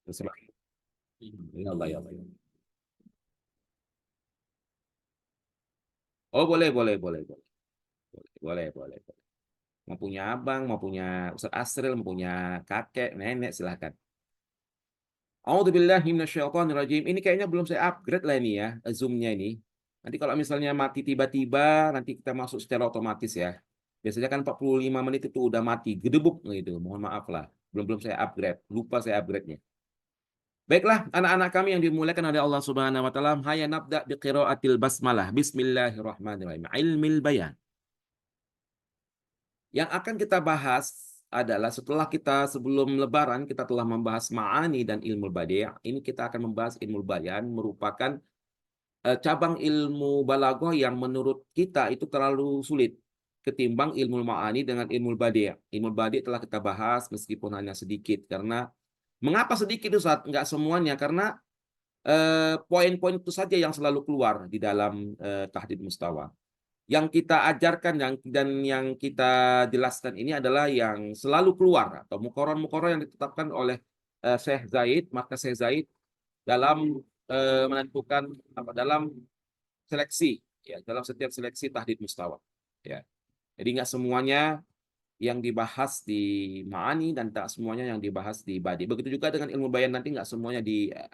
Ya Allah, ya Allah. Oh, boleh, boleh, boleh, boleh, boleh, boleh, boleh. Mau punya abang, mau punya Ustaz Asril, mau punya kakek, nenek, silahkan. A'udzubillahi minasyaitonirrajim. Ini kayaknya belum saya upgrade lah ini ya, Zoom-nya ini. Nanti kalau misalnya mati tiba-tiba, nanti kita masuk secara otomatis ya. Biasanya kan 45 menit itu udah mati, gedebuk gitu. Mohon maaf lah. Belum-belum saya upgrade. Lupa saya upgrade-nya. Baiklah, anak-anak kami yang dimuliakan oleh Allah Subhanahu wa taala, hayya nabda biqiraatil basmalah. Bismillahirrahmanirrahim. Ilmil bayan. Yang akan kita bahas adalah setelah kita sebelum Lebaran kita telah membahas ma'ani dan ilmu badi'. Ini kita akan membahas ilmu bayan merupakan cabang ilmu balaghah yang menurut kita itu terlalu sulit ketimbang ilmu ma'ani dengan ilmu badi'. Ilmu badi' telah kita bahas meskipun hanya sedikit karena mengapa sedikit Ustaz? Enggak semuanya karena poin-poin itu saja yang selalu keluar di dalam tahdid mustawa. Yang kita ajarkan dan yang kita jelaskan ini adalah yang selalu keluar atau mukoron-mukoron yang ditetapkan oleh Syekh Zaid, maka Syekh Zaid dalam menentukan apa dalam seleksi ya dalam setiap seleksi tahdid mustawa ya. Jadi nggak semuanya yang dibahas di Ma'ani dan tak semuanya yang dibahas di Badi. Begitu juga dengan ilmu bayan nanti nggak semuanya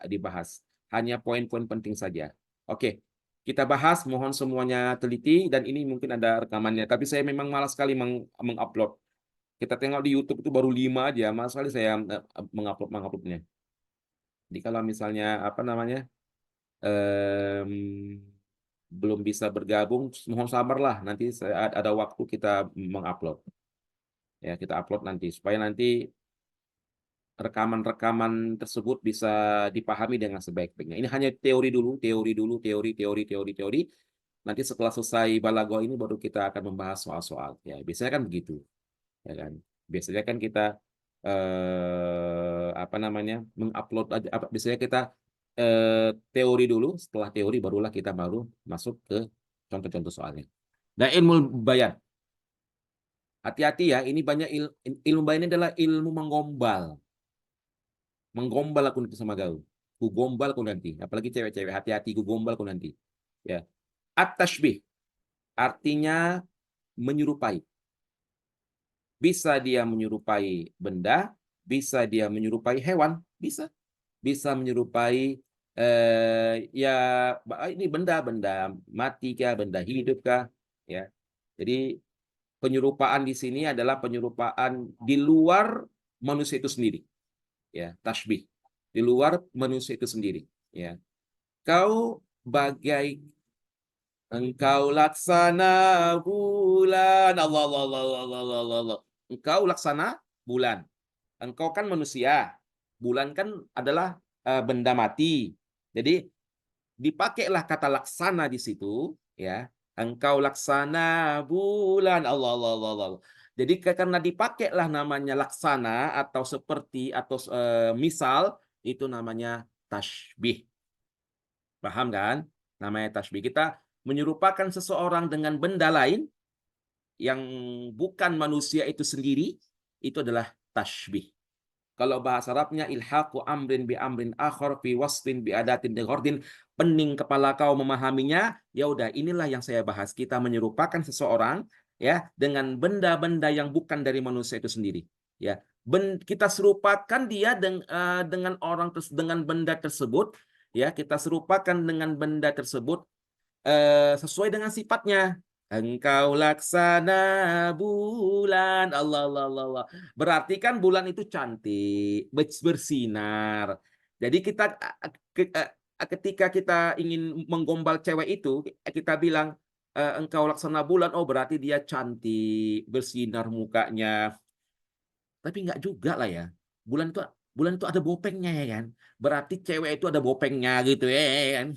dibahas. Hanya poin-poin penting saja. Oke, kita bahas. Mohon semuanya teliti dan ini mungkin ada rekamannya. Tapi saya memang malas sekali mengupload. Kita tengok di YouTube itu baru 5 aja. Malas sekali saya menguploadnya. Jadi kalau misalnya apa namanya em, belum bisa bergabung, mohon sabarlah. Nanti ada waktu kita mengupload. Ya, kita upload nanti supaya nanti rekaman-rekaman tersebut bisa dipahami dengan sebaik-baiknya. Ini hanya teori dulu, teori dulu, teori. Nanti setelah selesai balaghah ini baru kita akan membahas soal-soal. Ya, biasanya kan begitu, ya kan. Biasanya kan kita apa namanya? Mengupload aja biasanya kita teori dulu, setelah teori barulah kita baru masuk ke contoh-contoh soalnya. Dan ilmu bayan. Hati-hati ya, ini banyak ilmu bayan ini adalah ilmu menggombal. Menggombal aku nanti sama kau. Ku gombal ku nanti. Apalagi cewek-cewek, hati-hati ku gombal ku nanti. Ya. At-tashbih artinya menyerupai. Bisa dia menyerupai benda, bisa dia menyerupai hewan, bisa. Bisa menyerupai ya ini benda-benda mati kah, benda hidup kah, ya. Jadi penyerupaan di sini adalah penyerupaan di luar manusia itu sendiri, ya, tashbih. Di luar manusia itu sendiri, ya. Kau bagai engkau laksana bulan. Allah, Allah, Allah, Allah, Allah, Allah, Allah. Engkau laksana bulan. Engkau kan manusia. Bulan kan adalah benda mati. Jadi dipakailah kata laksana di situ, ya. Engkau laksana bulan. Allah, Allah, Allah, Allah. Jadi karena dipakailah namanya laksana atau seperti atau misal itu namanya tashbih. Paham kan? Namanya tasbih. Kita menyerupakan seseorang dengan benda lain yang bukan manusia itu sendiri, itu adalah tasbih. Kalau bahasa Arabnya ilhaqu amrin bi amrin akhar fi wasfin bi adatin dighardin, pening kepala kau memahaminya, ya udah inilah yang saya bahas. Kita menyerupakan seseorang ya dengan benda-benda yang bukan dari manusia itu sendiri. Ya, kita serupakan dia dengan dengan benda tersebut, ya kita serupakan dengan benda tersebut sesuai dengan sifatnya. Engkau laksana bulan. Allah, Allah, Allah, Allah. Berarti kan bulan itu cantik, bersinar. Jadi ketika kita ingin menggombal cewek itu, kita bilang engkau laksana bulan. Oh, berarti dia cantik, bersinar mukanya. Tapi nggak juga lah ya. Bulan itu ada bopengnya ya kan. Berarti cewek itu ada bopengnya gitu ya kan.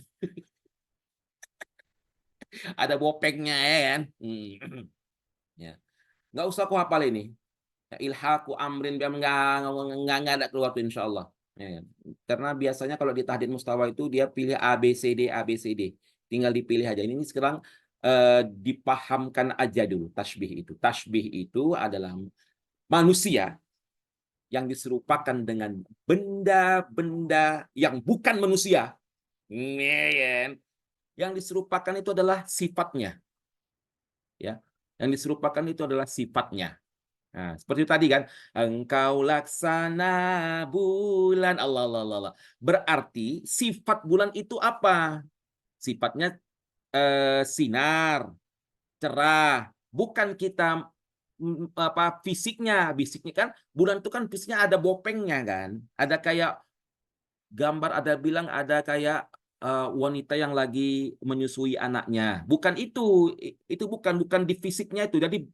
Ada bopengnya ya kan. Ya. Nggak usah aku hafal ini. Ya, ilhaku amrin biam nggak ada keluar tuh insya Allah. Ya, kan? Karena biasanya kalau di tahdid mustawa itu dia pilih A B C D A B C D. Tinggal dipilih aja. Ini sekarang dipahamkan aja dulu tasbih itu. Tasbih itu adalah manusia yang diserupakan dengan benda-benda yang bukan manusia. Yang diserupakan itu adalah sifatnya, ya. Yang diserupakan itu adalah sifatnya. Nah, seperti tadi kan, engkau laksana bulan, Allah, Allah, Allah, Allah. Berarti sifat bulan itu apa? Sifatnya sinar, cerah, bukan kita apa fisiknya kan bulan itu kan fisiknya ada bopengnya kan, ada kayak gambar, ada bilang ada kayak wanita yang lagi menyusui anaknya, bukan itu bukan di fisiknya itu. Jadi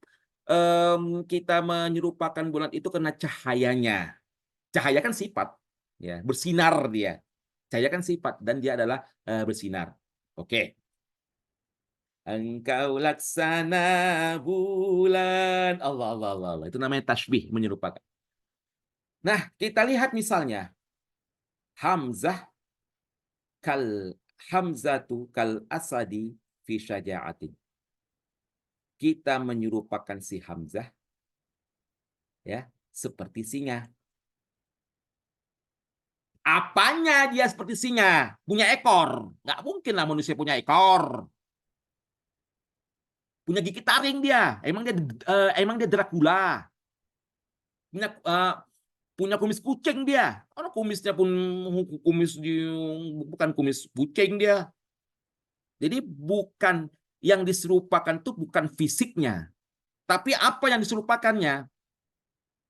kita menyerupakan bulan itu karena cahayanya. Cahaya kan sifat, ya, bersinar dia. Cahaya kan sifat dan dia adalah bersinar. Oke. Engkau laksana bulan. Allah, Allah, Allah, Allah. Itu namanya tasbih, menyerupakan. Nah, kita lihat misalnya Hamzah kal Hamzatu kal asadi fi syaja'atin. Kita menyerupakan si Hamzah, ya, seperti singa. Apanya dia seperti singa? Punya ekor. Nggak mungkin lah manusia punya ekor. Punya gigi taring dia. Emang dia Dracula. Punya kumis kucing dia. Karena kumisnya pun bukan kumis kucing dia. Jadi bukan yang diserupakan itu bukan fisiknya, tapi apa yang diserupakannya?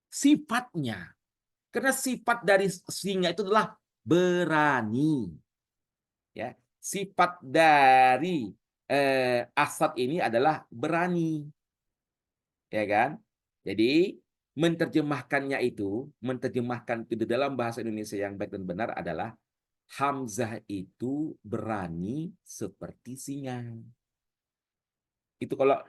Sifatnya. Karena sifat dari singa itu adalah berani. Ya, sifat dari Asad ini adalah berani, ya kan? Jadi menerjemahkan itu di dalam bahasa Indonesia yang baik dan benar adalah Hamzah itu berani seperti singa. Itu kalau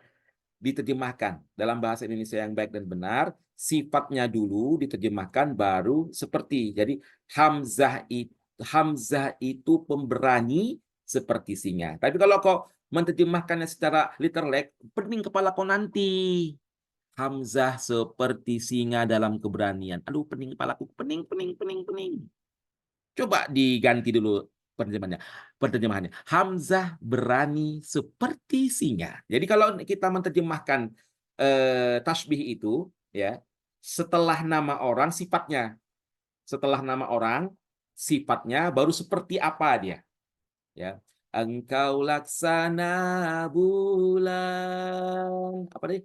diterjemahkan dalam bahasa Indonesia yang baik dan benar, sifatnya dulu diterjemahkan baru seperti. Jadi Hamzah itu pemberani seperti singa. Tapi kalau kau menerjemahkannya secara literal, pening kepala kau nanti. Hamzah seperti singa dalam keberanian. Aduh, pening kepalaku, pening, pening, pening, pening. Coba diganti dulu penerjemahannya. Hamzah berani seperti singa. Jadi kalau kita menerjemahkan tasbih itu, ya, setelah nama orang sifatnya, setelah nama orang sifatnya baru seperti apa dia, ya. Engkau laksana bulan, apa deh?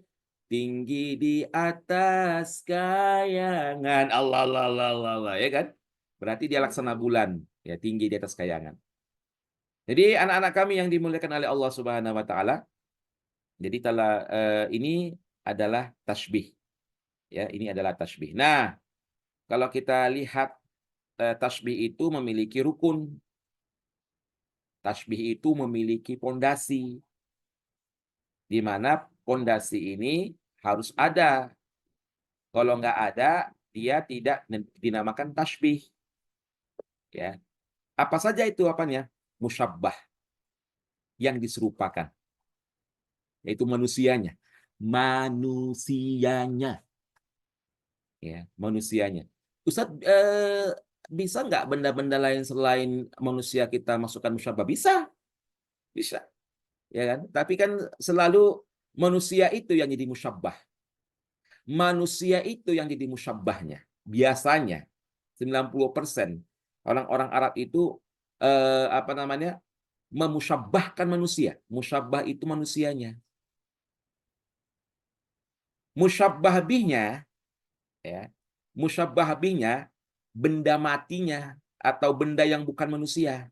Tinggi di atas kayangan. Allah, Allah, Allah, Allah, Allah, ya kan? Berarti dia laksana bulan, ya, tinggi di atas kayangan. Jadi anak-anak kami yang dimuliakan oleh Allah Subhanahu wa taala, jadi ini adalah tasbih, ya, ini adalah tasbih. Nah, kalau kita lihat tasbih itu memiliki rukun, tasbih itu memiliki pondasi, di mana pondasi ini harus ada. Kalau nggak ada, dia tidak dinamakan tasbih. Ya. Apa saja itu apanya? Musyabbah, yang diserupakan. Yaitu manusianya. Manusianya. Ya, manusianya. Ustadz, bisa nggak benda-benda lain selain manusia kita masukkan musyabbah? Bisa. Bisa. Ya kan? Tapi kan selalu manusia itu yang jadi musyabbah. Manusia itu yang jadi musyabbahnya. Biasanya 90% orang-orang Arab itu apa namanya? Memusyabbahkan manusia. Musyabbah itu manusianya. Musyabbah bihnya, ya. Musyabbah bihnya benda matinya atau benda yang bukan manusia.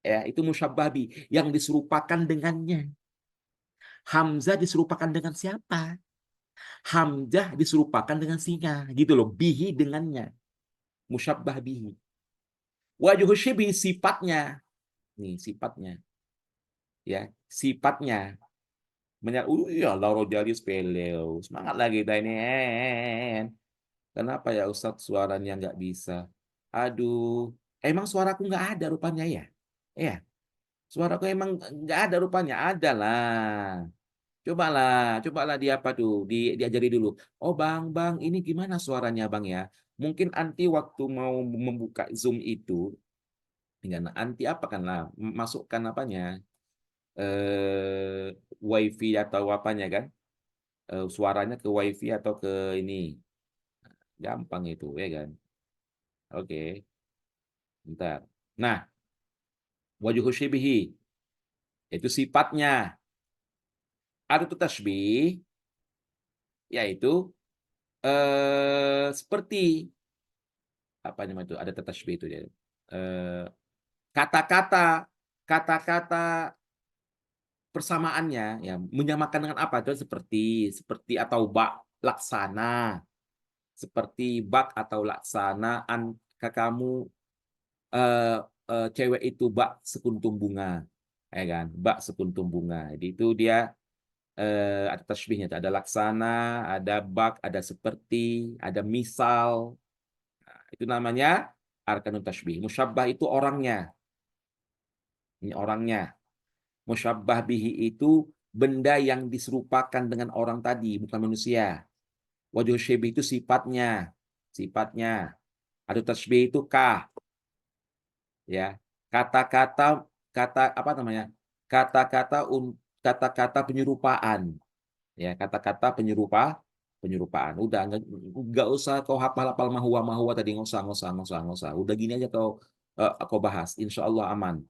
Ya, itu musyabbah bih yang diserupakan dengannya. Hamzah diserupakan dengan siapa? Hamzah diserupakan dengan singa, gitu loh. Bihi dengannya. Musyabbah bihi. Wajhu syibhi sifatnya. Nih, sifatnya. Ya, sifatnya. Ya Allah, Rojali sepele. Semangat lagi kita ini. Kenapa ya Ustadz suaranya nggak bisa? Aduh, emang suaraku nggak ada rupanya ya? Ya, suaraku emang nggak ada rupanya. Ada lah. Cobalah dia apa tuh, diajari dulu. Oh bang, ini gimana suaranya bang ya? Mungkin anti waktu mau membuka Zoom itu, dengan anti apa kan lah, masukkan apanya, eh, WiFi atau apanya kan, suaranya ke WiFi atau ke ini, gampang itu ya kan. Oke, bentar. Nah, wajhu syibihi itu sifatnya. Ada tuh tasbih, yaitu seperti apa namanya itu, ada tasbih itu dia. Eh, kata-kata kata-kata persamaannya ya menyamakan dengan apa itu seperti atau bak laksana, seperti bak atau laksanaan kamu, eh, cewek itu bak sekuntum bunga, ya kan, bak sekuntum bunga. Jadi itu dia, ada tasbihnya, ada laksana, ada bak, ada seperti, ada misal. Itu namanya arkanut tasbih. Musyabbah itu orangnya, ini orangnya. Musyabbah bihi itu benda yang diserupakan dengan orang tadi, bukan manusia. Wajhu syibih itu sifatnya. Sifatnya. Adu tasbih itu kah, ya. Kata-kata apa namanya? Kata-kata kata-kata penyerupaan, ya, kata-kata penyerupaan. Udah nggak usah kau hafal-hafal mahua tadi, nggak usah. Udah gini aja kau bahas, insya Allah aman.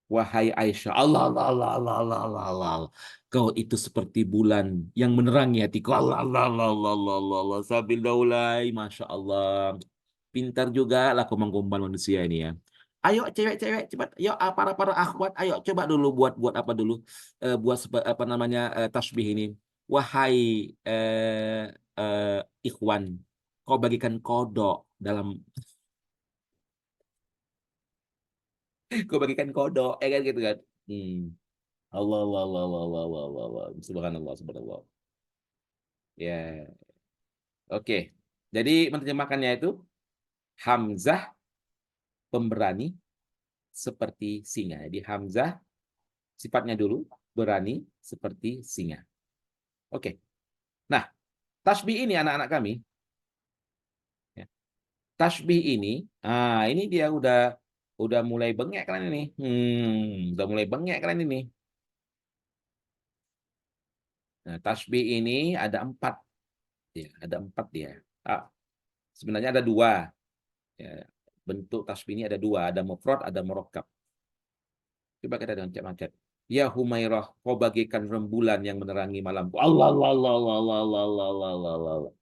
Wahai Aisyah, Allah, Allah, Allah, Allah, Allah, Allah, Allah, Allah. Kau itu seperti bulan yang menerangi hatiku. Allah, Allah, Allah, Allah, Allah, Allah, Allah. Sabil daulai, Masya Allah. Pintar juga lah kau menggombal manusia ini ya. Ayo cewek-cewek, cepat. Ayo para akhwat, ayo coba dulu buat apa dulu. Buat apa namanya, tasbih ini. Wahai ikhwan, kau bagikan kodok dalam, kau bagikan kodok, kan gitu kan. Hmm. Allah, Allah, Allah, Allah, Allah, Allah, Allah, Allah. Subhanallah, subhanallah. Ya, oke. Jadi menerjemahkannya itu Hamzah pemberani seperti singa. Jadi Hamzah sifatnya dulu berani seperti singa. Oke. Nah, tasbih ini anak-anak kami, ya, tasbih ini, ini dia udah mulai bengek kalian ini. Udah mulai bengek kalian ini. Nah, tasbih ini ada 4, ya, ada 4 dia. Ah, sebenarnya ada 2. Ya, bentuk tasbih ini ada 2, ada mufrad, ada murakkab. Coba kita macet-macet. Ya Humairah, kau bagaikan rembulan yang menerangi malamku. Allah, Allah, Allah, Allah, Allah, Allah, Allah, Allah, Allah, Allah.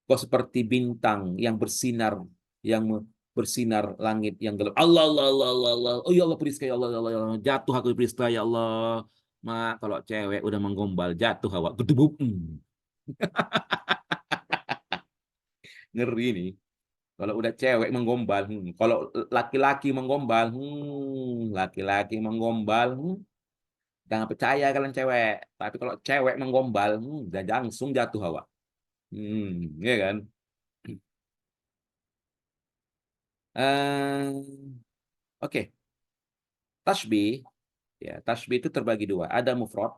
Kau seperti bintang yang bersinar, yang bersinar langit yang gelap. Allah, Allah, Allah, Allah, Allah. Oh ya Allah, periska ya Allah, ya Allah, ya Allah. Jatuh aku periska ya Allah. Kalau cewek udah menggombal, jatuh awak. Gedebuk. Ngeri nih. Kalau udah cewek menggombal, kalau laki-laki menggombal, laki-laki menggombal, jangan percaya kalian cewek. Tapi kalau cewek menggombal, dan langsung jatuh awak. Ya kan? Oke, tasbih, ya, tasbih itu terbagi 2. Ada mufrad,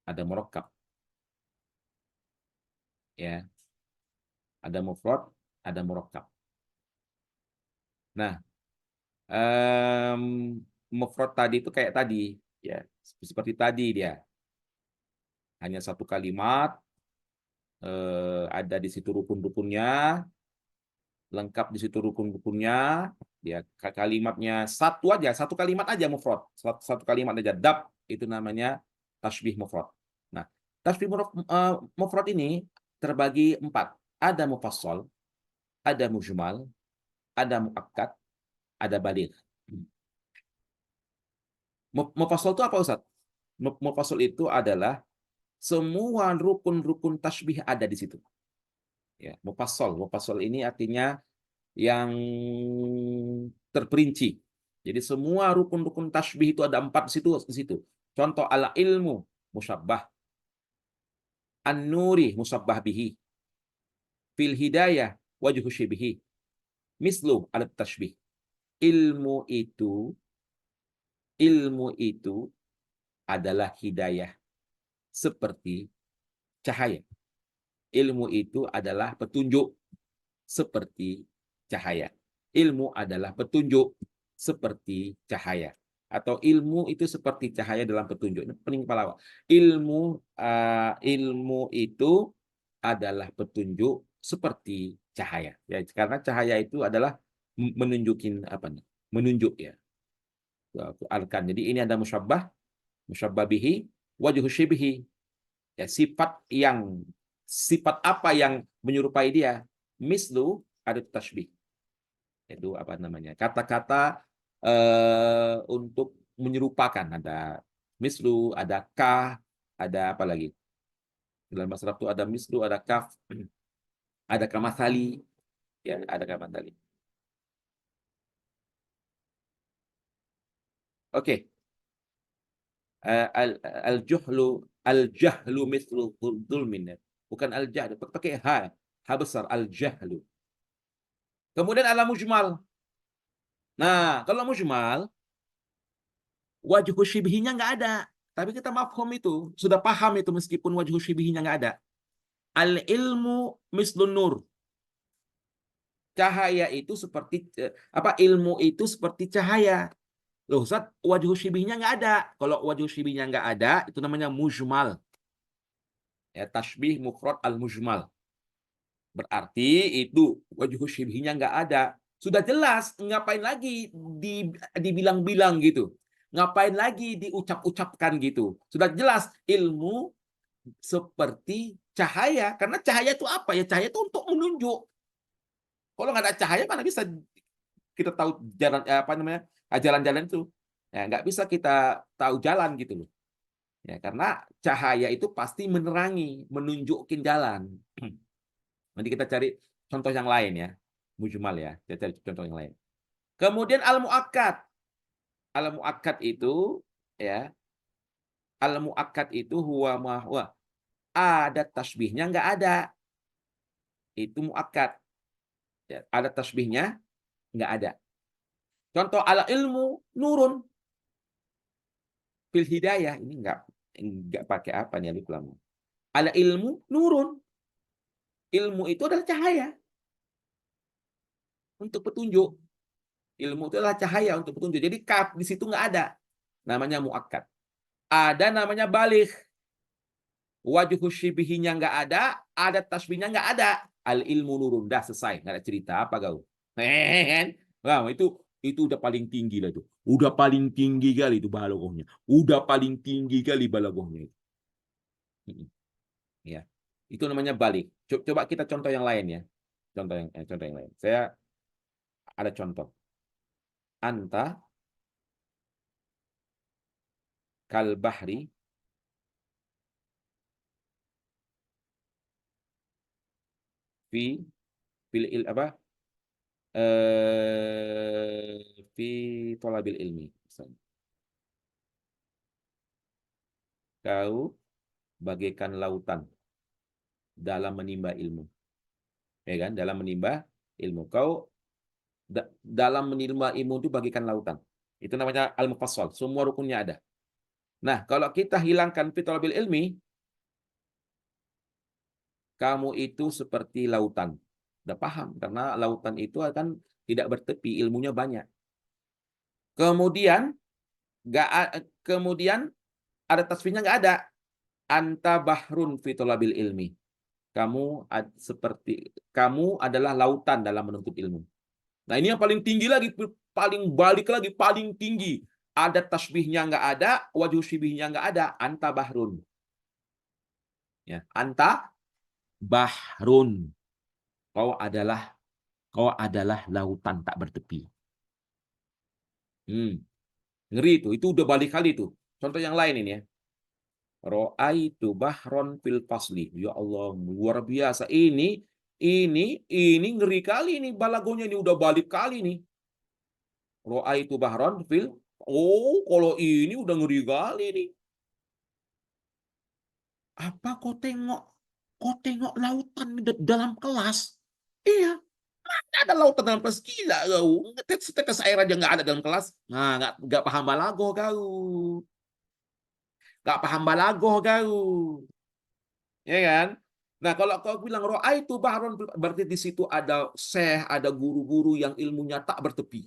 ada murakkab, ya. Ada mufrad, ada murakkab. Nah, em, mufrad tadi itu kayak tadi, ya, seperti tadi dia. Hanya satu kalimat, ada di situ rukun-rukunnya, lengkap di situ rukun-rukunnya, ya, kalimatnya satu aja, satu kalimat aja mufrad, satu kalimat aja, dab, itu namanya tasbih mufrad. Nah, tasbih mufrad ini terbagi 4. Ada mufassal, ada mujmal, ada muakkad, ada baligh. Mufassal itu apa, Ustaz? Mufassal itu adalah semua rukun-rukun tasbih ada di situ. Ya, mufassal ini artinya yang terperinci. Jadi semua rukun-rukun tasbih itu ada 4 di situ. Contoh ala ilmu musyabbah, an-nuri musabbah bihi, fil hidayah wajhu syibihi, mislu alat tasbih. Ilmu itu adalah hidayah, seperti cahaya. Ilmu itu adalah petunjuk, seperti cahaya. Ilmu adalah petunjuk, seperti cahaya. Atau ilmu itu seperti cahaya dalam petunjuk. Ini pening kepala. Ilmu itu adalah petunjuk seperti cahaya. Ya, karena cahaya itu adalah menunjukin apa nih? Menunjuk ya. Arkan. Jadi ini ada musyabbah, musyabbah bihi, wajhu syibhi. Ya, sifat apa yang menyerupai dia? Mislu ada tasbih. Itu apa namanya? Kata-kata untuk menyerupakan, ada mislu, ada kah, ada apa lagi? Dalam bahasa Arab itu ada mislu, ada kaf, ada kamathali, ya, ada kamathali. Oke. Al-jahlu mislu dzulmin. Bukan al-jahlu, pakai ha besar, al-jahlu. Kemudian ada mujmal. Nah, kalau mujmal, wajhu syibhinya nggak ada. Tapi kita mafhum itu, sudah paham itu meskipun wajhu syibhinya nggak ada. Al-ilmu mislun nur. Cahaya itu seperti apa? Ilmu itu seperti cahaya. Loh, Ustaz, wajhu syibihnya nggak ada. Kalau wajhu syibihnya nggak ada, itu namanya mujmal. Ya, tasbih mufrad al-mujmal. Berarti itu wajhu syibihnya nggak ada. Sudah jelas, ngapain lagi dibilang-bilang gitu. Ngapain lagi diucap-ucapkan gitu. Sudah jelas, ilmu seperti cahaya. Karena cahaya itu apa ya? Cahaya itu untuk menunjuk. Kalau nggak ada cahaya, mana bisa kita tahu jalan apa namanya jalan-jalan itu? Ya, nggak bisa kita tahu jalan gitu loh. Ya, karena cahaya itu pasti menerangi, menunjukkan jalan. Nanti kita cari contoh yang lain ya, mujmal ya. Kita cari contoh yang lain. Kemudian al-muakkad. Al-muakkad itu ya, al-muakkad itu huwa ma huwa. Ada tasbihnya nggak ada. Itu muakkad. Ya, ada tasbihnya nggak ada. Contoh ala ilmu nurun fil hidayah, ini nggak pakai apa nih alif lam. Ala ilmu nurun. Ilmu itu adalah cahaya untuk petunjuk. Ilmu itu adalah cahaya untuk petunjuk. Jadi kaf di situ nggak ada. Namanya muakkad. Ada namanya balik. Wajhu syibihinya nggak ada tasbihnya nggak ada. Al ilmu nurun. Dah selesai. Nggak ada cerita apa kau. Kan? Wow, itu udah paling tinggi lah itu. Udah paling tinggi kali itu balaghahnya. Udah paling tinggi kali balaghahnya itu. Ya. Itu namanya balik. Coba kita contoh yang lain ya. Contoh yang lain. Saya ada contoh. Anta kal bahri fi fil il apa? Fi thalabil ilmi. Misalnya. Kau bagaikan lautan dalam menimba ilmu. Ya kan? Dalam menimba ilmu. Kau dalam menimba ilmu itu bagaikan lautan. Itu namanya al-mufassal. Semua rukunnya ada. Nah, kalau kita hilangkan fi thalabil ilmi, kamu itu seperti lautan. Udah paham, karena lautan itu akan tidak bertepi, ilmunya banyak. Kemudian kemudian ada tasbihnya nggak ada. Anta bahrun fi thalabil ilmi. Kamu adalah lautan dalam menuntut ilmu. Nah, ini yang paling tinggi lagi, paling balik lagi, paling tinggi. Ada tasbihnya nggak ada, wajhu syibihnya nggak ada. Anta bahrun. Ya, anta bahrun. Kau adalah lautan tak bertepi. Ngeri itu. Itu udah balik kali itu. Contoh yang lain ini ya. Ra'aitu bahron fil fasli. Ya Allah, luar biasa. Ini ngeri kali ini balagonya ini udah balik kali nih. Ra'aitu bahron fil. Oh, kalau ini udah ngeri kali nih. Apa kau tengok lautan dalam kelas? Iya, ada lautan dalam kelas, gila kau. Setetes air aja nggak ada dalam kelas. Nah, nggak paham balago kau. Nggak paham balagoh kau. Ya kan? Nah, kalau kau bilang itu bahron, berarti di situ ada syekh, ada guru-guru yang ilmunya tak bertepi.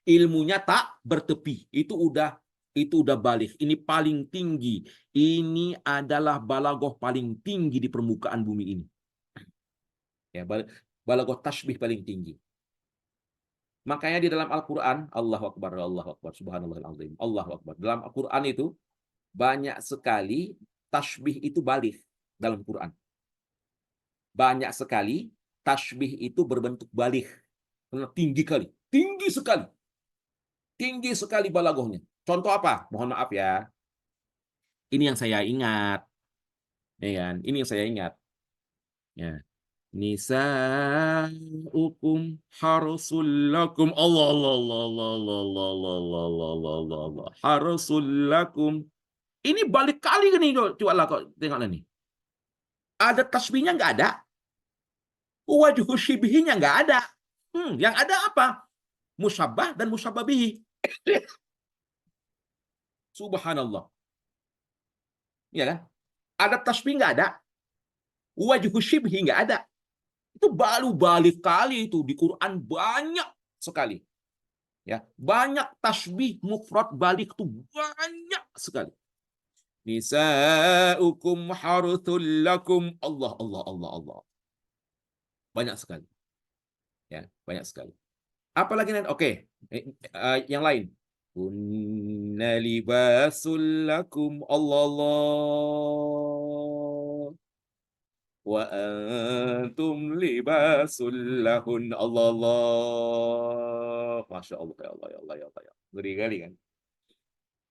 Ilmunya tak bertepi. Itu udah balik. Ini paling tinggi. Ini adalah balagoh paling tinggi di permukaan bumi ini. Ya, balagoh tasbih paling tinggi. Makanya di dalam Al-Quran, Allahu Akbar, Subhanallahil Azim, Allahu Akbar. Dalam Al-Quran itu banyak sekali tasbih itu balik dalam Quran. Banyak sekali tasbih itu berbentuk balik. Karena tinggi sekali. Tinggi sekali balagohnya. Contoh apa? Mohon maaf ya. Ini yang saya ingat. Ya kan? Ini yang saya ingat. Ya. Nisa'ukum harsul lakum. Allah, Allah, Allah, Allah, Allah, Allah, Allah, Allah, Allah, Allah, Allah. Harsul lakum. Ini balik kali kan nih. Coba lah kau tengoklah nih. Ada tasbihnya nggak ada. Wajhu syibihnya nggak ada. Yang ada apa? Musabbah dan musabbah bihi. Subhanallah. Ya kan? Ada tasbih nggak ada. Wajhu syibhi nggak ada. Itu baru balik kali itu di Quran banyak sekali. Ya, banyak tasbih mufrad balik itu banyak sekali. Nisa'ukum haruthul lakum. Allah, Allah, Allah, Allah. Banyak sekali. Ya, banyak sekali. Apalagi nanti? Oke, yang lain. Kunna libasul lakum. Allah, Allah. Wa antum libasul lahun. Allah, Allah. Masya Allah, ya Allah, ya Allah, ya Allah. Ngeri kali kan?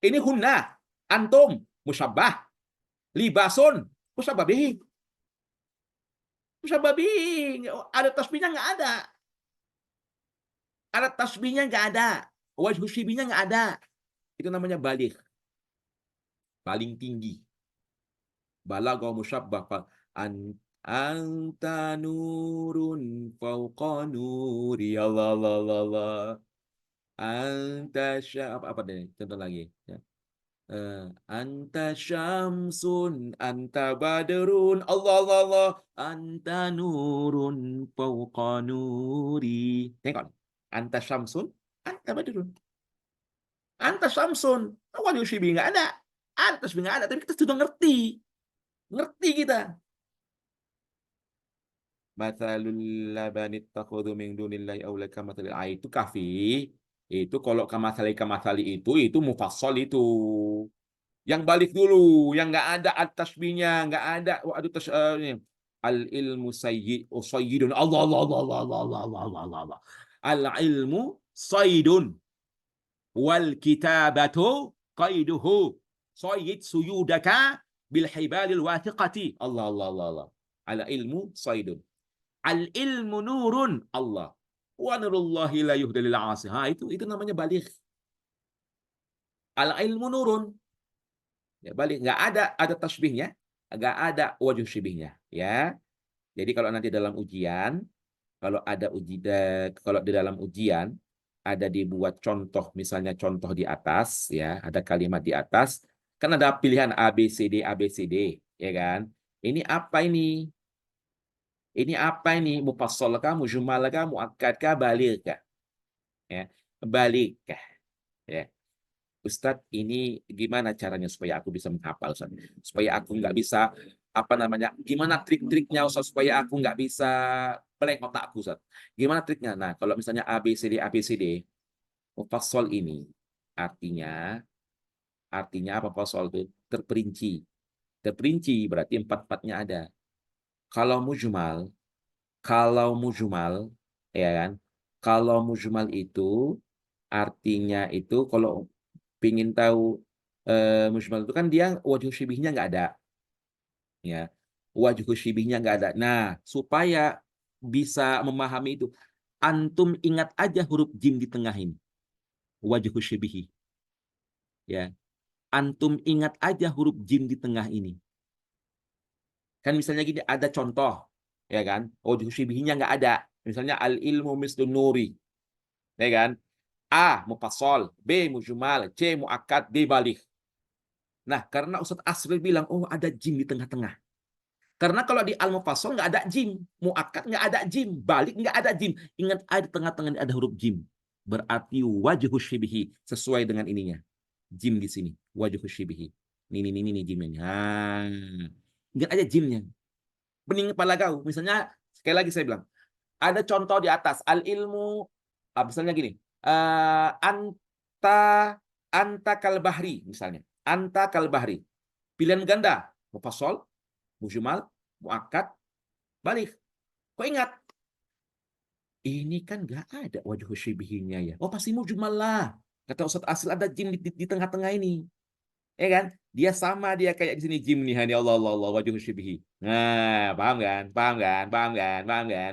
Ini hunna, antum, musyabbah, libasun, musyabbah bihi. Musyabbah bihi. Ada tasbihnya nggak ada. Ada tasbihnya nggak ada. Wajhu syibihnya nggak ada. Itu namanya balik. Paling tinggi. Balaghah musyabbah. Anta nurun fauqa nuri. Allah, Allah, Allah, Allah. Anta apa deh? Contoh lagi. Ya. Anta syamsun, anta badrun. Allah, Allah, Allah. Anta nurun fauqa nuri. Tengok. Anta syamsun, anta badrun. Anta syamsun. Awal Yushibi nggak ada. Anta Syamsun nggak ada. Tapi kita sudah ngerti. Ngerti kita. Mathalul labani takhudhu min dunillahi awla kamathalil. Itu kafi. Itu kalau kamathali itu mufassal itu. Yang balik dulu, yang nggak ada at-tasbihnya, nggak ada waduh al ilmu sayyidun. Allah, Allah, Allah, Allah, Allah, Allah, Allah, Allah, Allah. Al ilmu sayyidun wal kitabatu qaiduhu. Sayyid suyudaka bil hibalil wathiqati. Allah, Allah, Allah, Allah. Al ilmu sayyidun. Al ilmu nurun. Allah. Wa nurullahi la yuhdalil asi. Itu namanya balik. Al ilmu nurun. Ya, balik nggak ada tasbihnya, nggak ada wajh syibihnya, ya. Jadi kalau nanti dalam ujian, kalau di dalam ujian ada dibuat contoh, misalnya contoh di atas, ya, ada kalimat di atas, kan ada pilihan A B C D A B C D, ya kan? Ini apa ini? Ini apa ini? Mufassal kah, mujmal kah, muakkad kah, balik kah? Ya, balik kah? Ya. Ustadz, ini gimana caranya supaya aku bisa menghafal, Ustadz? Supaya aku nggak bisa, apa namanya, gimana trik-triknya, Ustadz, supaya aku nggak bisa blank otakku, Ustadz? Gimana triknya? Nah, kalau misalnya A, B, C, D, mufassal ini artinya apa mufassal itu? Terperinci. Terperinci berarti empat-empatnya ada. Kalau mujmal, ya kan? Kalau mujmal itu artinya itu kalau pingin tahu mujmal itu kan dia wajh syibihnya nggak ada, ya, wajh syibihnya nggak ada. Nah, supaya bisa memahami itu, antum ingat aja huruf jim di tengah ini, wajh syibihi, ya, antum ingat aja huruf jim di tengah ini. Kan misalnya gini, ada contoh, ya kan, wajh syibihnya nggak ada, misalnya al ilmu mislun nuri, ya kan, A mufassal, B mujmal, C muakkad, D balik. Nah, karena Ustadz Asril bilang, oh ada jim di tengah-tengah. Karena kalau di al-mufassal nggak ada jim, muakkad nggak ada jim, balik nggak ada jim. Ingat ada di tengah-tengah ada huruf jim. Berarti wajhu syibihi sesuai dengan ininya. Jim di sini, wajhu syibihi. Ini jimnya. Nah, ingat aja jimnya. Bening kepala kau. Misalnya sekali lagi saya bilang, ada contoh di atas al ilmu, misalnya gini, anta anta kalbahri misalnya, anta kalbahri. Pilihan ganda, mufassal, mujmal, muakkad, balik. Kok ingat? Ini kan nggak ada wajhu syibihinya ya. Oh pasti mujmal lah. Kata Ustadz Asil ada jim di tengah-tengah ini. Ya kan? Dia sama dia kayak di sini jim nih. Allah Allah Allah wajhu syibihi. Nah, paham kan? Paham kan? Paham kan? Paham kan?